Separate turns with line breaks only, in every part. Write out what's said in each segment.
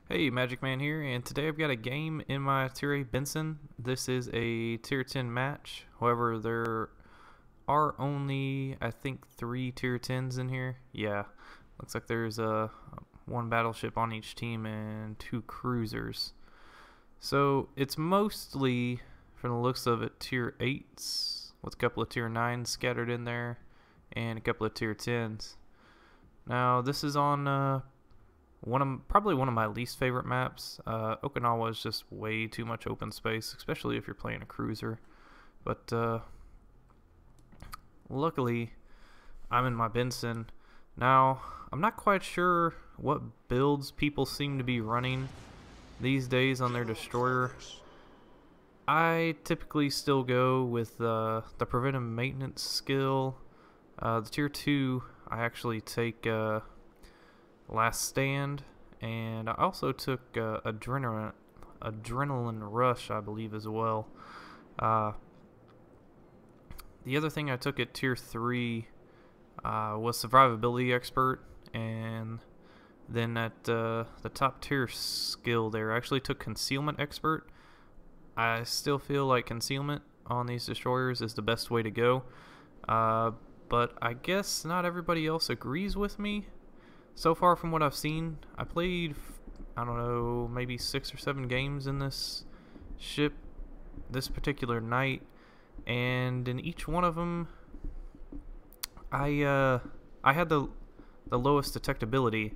Hey, Magic Man here, and today I've got a game in my Tier 8 Benson. This is a Tier 10 match. However, there are only, I think, 3 Tier 10s in here. Yeah, looks like there's one battleship on each team and 2 cruisers. So it's mostly, from the looks of it, Tier 8s with a couple of Tier 9s scattered in there and a couple of Tier 10s. Now, this is on probably one of my least favorite maps. Okinawa is just way too much open space, especially if you're playing a cruiser. But luckily, I'm in my Benson. Now, I'm not quite sure what builds people seem to be running these days on their destroyer. I typically still go with the preventive maintenance skill. The Tier 2, I actually take Last Stand, and I also took Adrenaline Rush, I believe, as well. The other thing I took at Tier 3 was Survivability Expert, and then at the top tier skill there, I actually took Concealment Expert. I still feel like Concealment on these destroyers is the best way to go, but I guess not everybody else agrees with me. So far from what I've seen, I played, I don't know, maybe 6 or 7 games in this ship this particular night, and in each one of them, I had the lowest detectability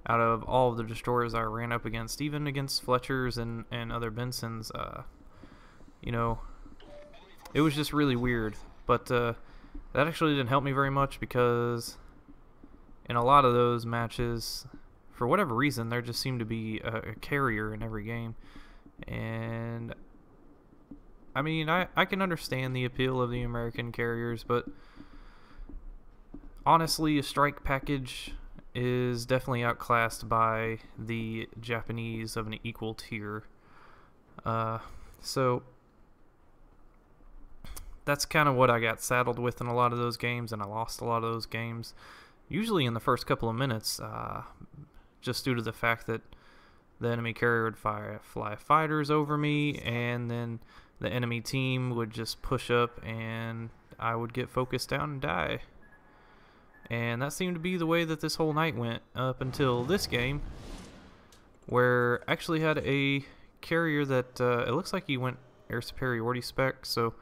out of all of the destroyers I ran up against, even against Fletchers and other Bensons. You know, it was just really weird, but that actually didn't help me very much because in a lot of those matches, for whatever reason, there just seemed to be a carrier in every game. And I mean, I can understand the appeal of the American carriers, but honestly, a strike package is definitely outclassed by the Japanese of an equal tier. So that's kind of what I got saddled with in a lot of those games, and I lost a lot of those games. Usually in the first couple of minutes, just due to the fact that the enemy carrier would fly fighters over me, and then the enemy team would just push up and I would get focused down and die. And that seemed to be the way that this whole night went up until this game, where I actually had a carrier that it looks like he went air superiority spec, so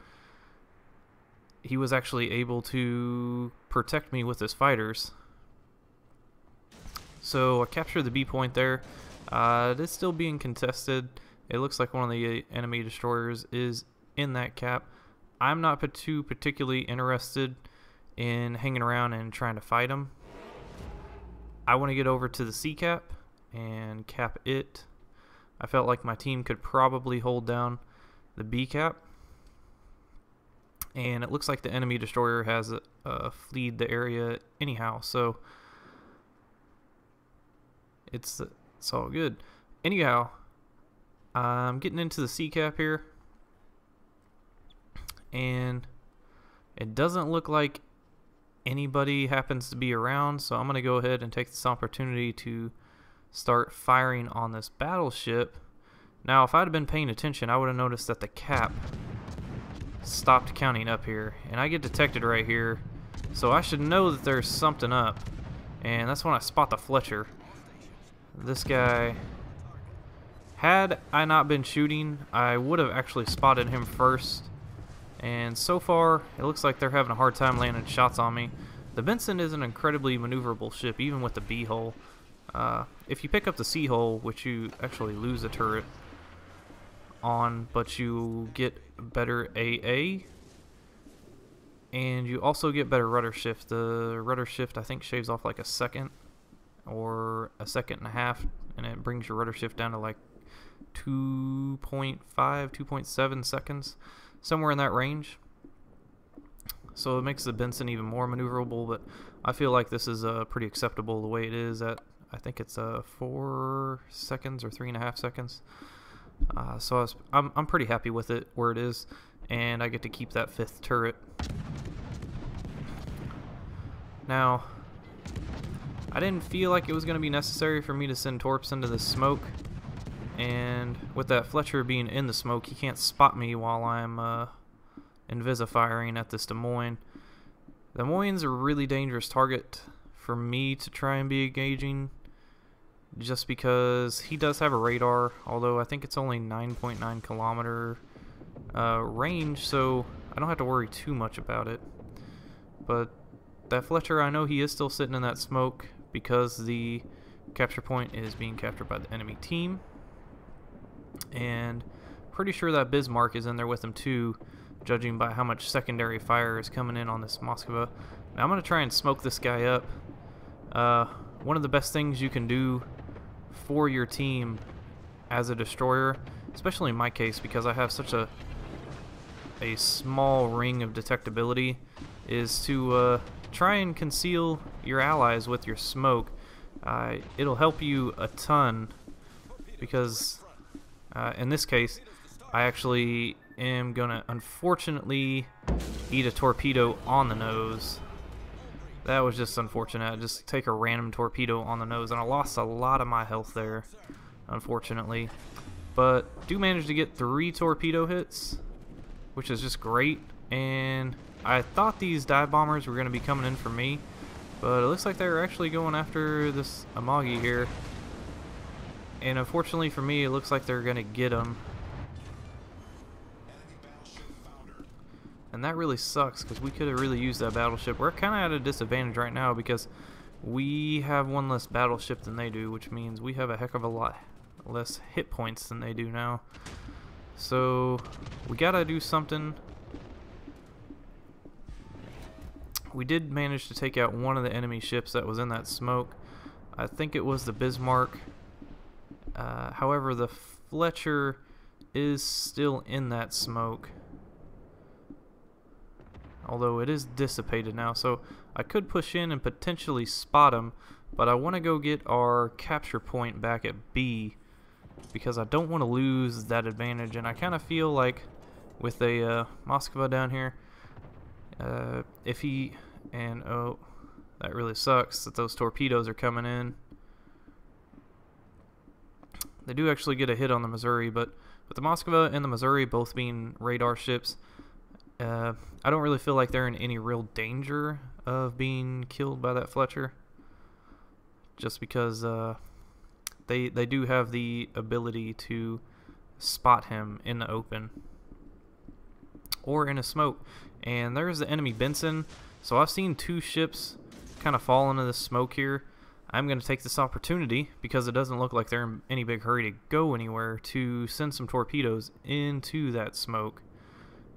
he was actually able to protect me with his fighters. So I captured the B point there. It is still being contested. It looks like one of the enemy destroyers is in that cap. I'm not too particularly interested in hanging around and trying to fight him. I want to get over to the C cap and cap it. I felt like my team could probably hold down the B cap. And it looks like the enemy destroyer has fleed the area anyhow, so it's all good. Anyhow, I'm getting into the C cap here, and it doesn't look like anybody happens to be around, so I'm going to go ahead and take this opportunity to start firing on this battleship. Now, if I'd have been paying attention, I would have noticed that the cap stopped counting up here, and I get detected right here, so I should know that there's something up, and that's when I spot the Fletcher. This guy, had I not been shooting, I would have actually spotted him first, and so far it looks like they're having a hard time landing shots on me. The Benson is an incredibly maneuverable ship, even with the B hull. If you pick up the C hull, which you actually lose a turret on, but you get better AA, and you also get better rudder shift. The rudder shift, I think, shaves off like a second or a second and a half, and it brings your rudder shift down to like 2.5, 2.7 seconds, somewhere in that range. So it makes the Benson even more maneuverable, but I feel like this is pretty acceptable the way it is at, I think it's 4 seconds or 3.5 seconds. So I'm pretty happy with it where it is, and I get to keep that 5th turret. Now, I didn't feel like it was going to be necessary for me to send torps into the smoke, and with that Fletcher being in the smoke, he can't spot me while I'm invisifiring at this Des Moines. Des Moines' a really dangerous target for me to try and be engaging, just because he does have a radar, although I think it's only 9.9 kilometer range, so I don't have to worry too much about it. But that Fletcher, I know he is still sitting in that smoke because the capture point is being captured by the enemy team, and pretty sure that Bismarck is in there with him too, judging by how much secondary fire is coming in on this Moskva. Now I'm going to try and smoke this guy up. One of the best things you can do for your team as a destroyer, especially in my case because I have such a small ring of detectability, is to try and conceal your allies with your smoke. It'll help you a ton because in this case I actually am gonna unfortunately eat a torpedo on the nose. That was just unfortunate. I just take a random torpedo on the nose, and I lost a lot of my health there, unfortunately. But do manage to get 3 torpedo hits, which is just great. And I thought these dive bombers were going to be coming in for me, but it looks like they were actually going after this Amagi here. And unfortunately for me, it looks like they're going to get him. And that really sucks because we could have really used that battleship. We're kind of at a disadvantage right now because we have 1 less battleship than they do, which means we have a heck of a lot less hit points than they do now. So we gotta do something. We did manage to take out one of the enemy ships that was in that smoke. I think it was the Bismarck. However, the Fletcher is still in that smoke, although it is dissipated now, so I could push in and potentially spot him, but I want to go get our capture point back at B because I don't want to lose that advantage. And I kind of feel like with a Moskva down here, if he, and oh, that really sucks that those torpedoes are coming in. They do actually get a hit on the Missouri, but with the Moskva and the Missouri both being radar ships, I don't really feel like they're in any real danger of being killed by that Fletcher, just because they do have the ability to spot him in the open or in a smoke. And there's the enemy Benson. So I've seen 2 ships kind of fall into the smoke here. I'm going to take this opportunity, because it doesn't look like they're in any big hurry to go anywhere, to send some torpedoes into that smoke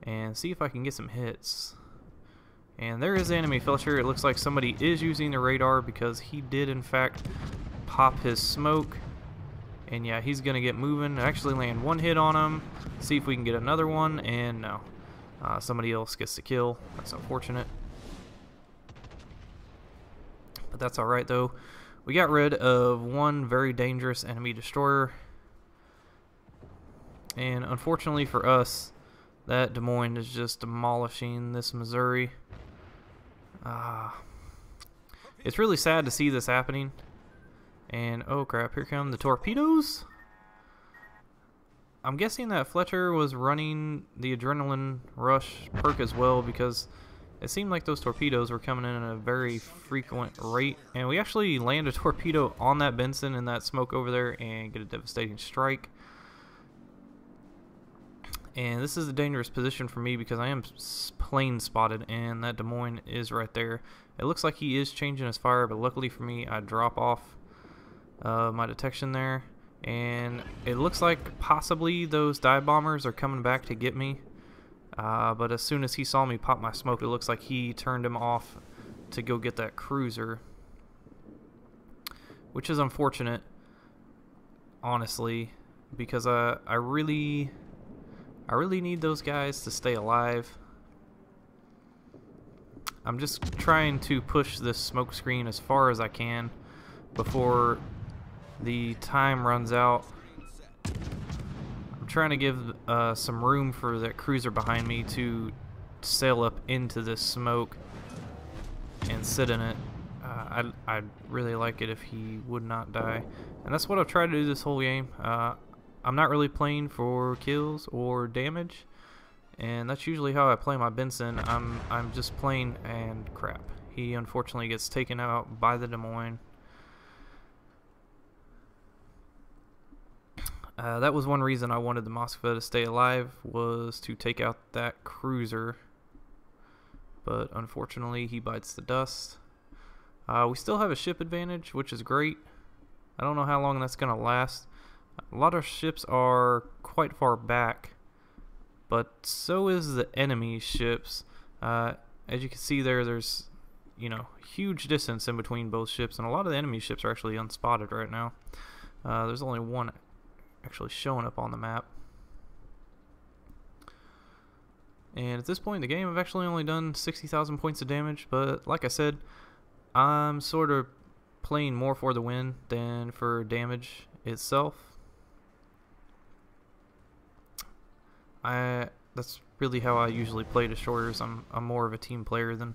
and see if I can get some hits. And there is the enemy Fletcher. It looks like somebody is using the radar because he did in fact pop his smoke. And yeah, he's going to get moving. Actually land 1 hit on him. See if we can get another one. And no. Somebody else gets the kill. That's unfortunate. But that's alright though. We got rid of 1 very dangerous enemy destroyer. And unfortunately for us, that Des Moines is just demolishing this Missouri. It's really sad to see this happening. And oh crap, here come the torpedoes. I'm guessing that Fletcher was running the adrenaline rush perk as well, because it seemed like those torpedoes were coming in at a very frequent rate. And we actually land a torpedo on that Benson in that smoke over there and get a devastating strike. And this is a dangerous position for me because I am plane spotted, and that Des Moines is right there. It looks like he is changing his fire, but luckily for me, I drop off my detection there. And it looks like possibly those dive bombers are coming back to get me. But as soon as he saw me pop my smoke, it looks like he turned him off to go get that cruiser, which is unfortunate, honestly, because I really need those guys to stay alive. I'm just trying to push this smoke screen as far as I can before the time runs out. I'm trying to give some room for that cruiser behind me to sail up into this smoke and sit in it. I'd really like it if he would not die. And that's what I've tried to do this whole game. I'm not really playing for kills or damage, and that's usually how I play my Benson. I'm just playing, and crap. He unfortunately gets taken out by the Des Moines. That was one reason I wanted the Moskva to stay alive, was to take out that cruiser. But unfortunately, he bites the dust. We still have a ship advantage, which is great. I don't know how long that's going to last. A lot of ships are quite far back, but so is the enemy ships. As you can see there's, you know, huge distance in between both ships, and a lot of the enemy ships are actually unspotted right now. There's only one actually showing up on the map. And at this point in the game, I've actually only done 60,000 points of damage, but like I said, I'm sort of playing more for the win than for damage itself. That's really how I usually play destroyers. I'm more of a team player than,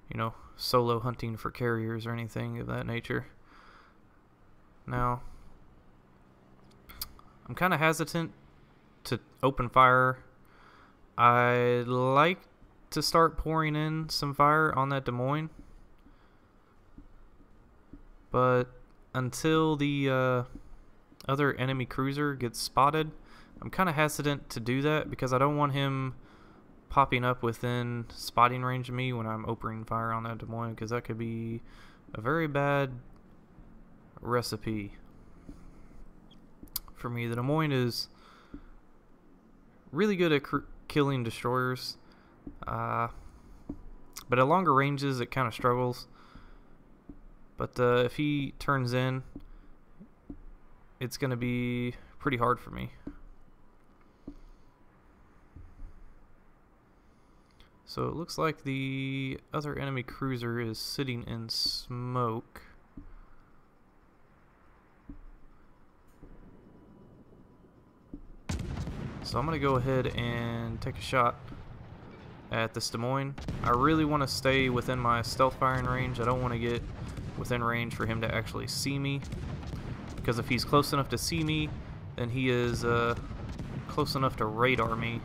you know, solo hunting for carriers or anything of that nature. Now, I'm kind of hesitant to open fire. I like to start pouring in some fire on that Des Moines, but until the other enemy cruiser gets spotted, I'm kind of hesitant to do that, because I don't want him popping up within spotting range of me when I'm opening fire on that Des Moines, because that could be a very bad recipe for me. The Des Moines is really good at killing destroyers, but at longer ranges it kind of struggles. But if he turns in, it's going to be pretty hard for me. So it looks like the other enemy cruiser is sitting in smoke. So I'm going to go ahead and take a shot at this Des Moines. I really want to stay within my stealth firing range. I don't want to get within range for him to actually see me, because if he's close enough to see me, then he is close enough to radar me.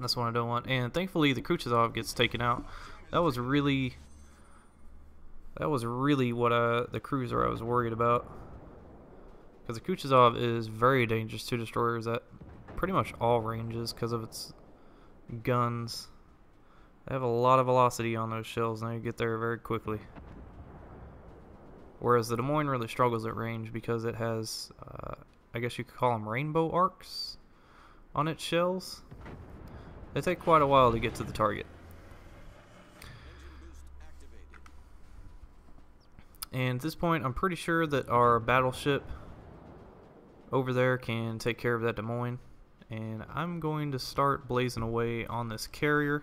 That's what I don't want. And thankfully the Kuchazov gets taken out. That was really what the cruiser I was worried about, because the Kuchazov is very dangerous to destroyers at pretty much all ranges because of its guns. They have a lot of velocity on those shells, and they get there very quickly. Whereas the Des Moines really struggles at range because it has, I guess you could call them rainbow arcs on its shells. They take quite a while to get to the target. And at this point, I'm pretty sure that our battleship over there can take care of that Des Moines. And I'm going to start blazing away on this carrier.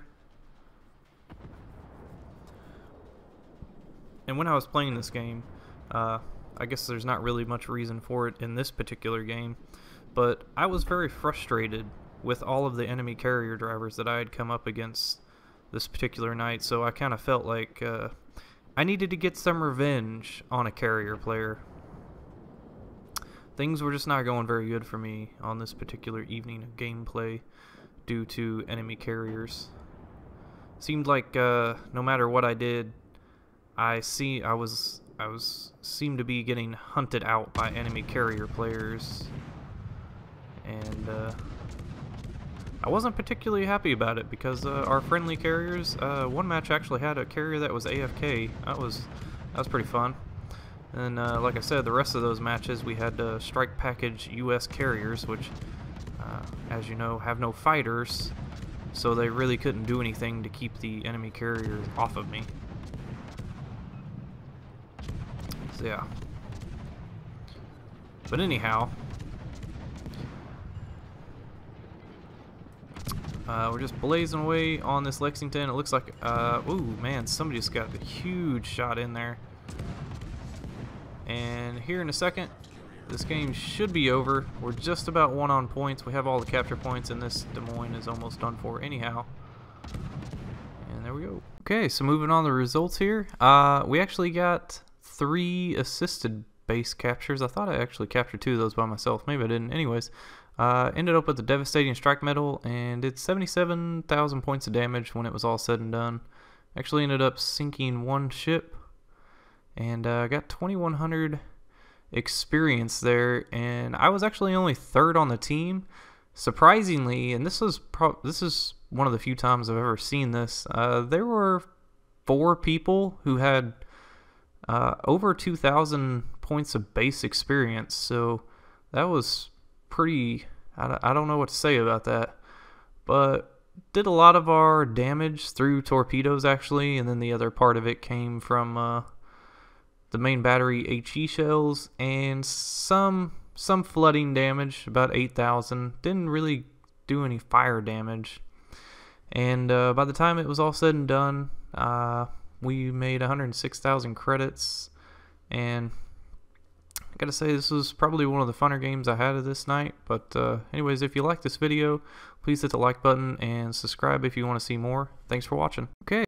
And when I was playing this game, I guess there's not really much reason for it in this particular game, but I was very frustrated with all of the enemy carrier drivers that I had come up against this particular night, so I kind of felt like I needed to get some revenge on a carrier player. Things were just not going very good for me on this particular evening of gameplay due to enemy carriers. Seemed like no matter what I did, I seemed to be getting hunted out by enemy carrier players, and I wasn't particularly happy about it, because our friendly carriers, one match actually had a carrier that was AFK. That was pretty fun. And like I said, the rest of those matches we had strike package US carriers, which, as you know, have no fighters, so they really couldn't do anything to keep the enemy carriers off of me. So yeah. But anyhow, we're just blazing away on this Lexington. It looks like, ooh man, somebody just got a huge shot in there. And here in a second, this game should be over. We're just about one on points. We have all the capture points, and this Des Moines is almost done for anyhow. And there There we go. Okay, so moving on to the results here. We actually got 3 assisted base captures. I thought I actually captured 2 of those by myself. Maybe I didn't. Anyways, ended up with a devastating strike medal and did 77,000 points of damage when it was all said and done. Actually ended up sinking 1 ship and got 2,100 experience there. And I was actually only 3rd on the team. Surprisingly, and this is one of the few times I've ever seen this, there were 4 people who had over 2,000 points of base experience, so that was pretty, I don't know what to say about that, but did a lot of our damage through torpedoes actually, and then the other part of it came from the main battery HE shells and some flooding damage, about 8,000. Didn't really do any fire damage. And by the time it was all said and done, we made 106,000 credits. And I gotta say, this was probably one of the funner games I had of this night. But anyways, if you like this video, please hit the like button and subscribe if you want to see more. Thanks for watching. Okay.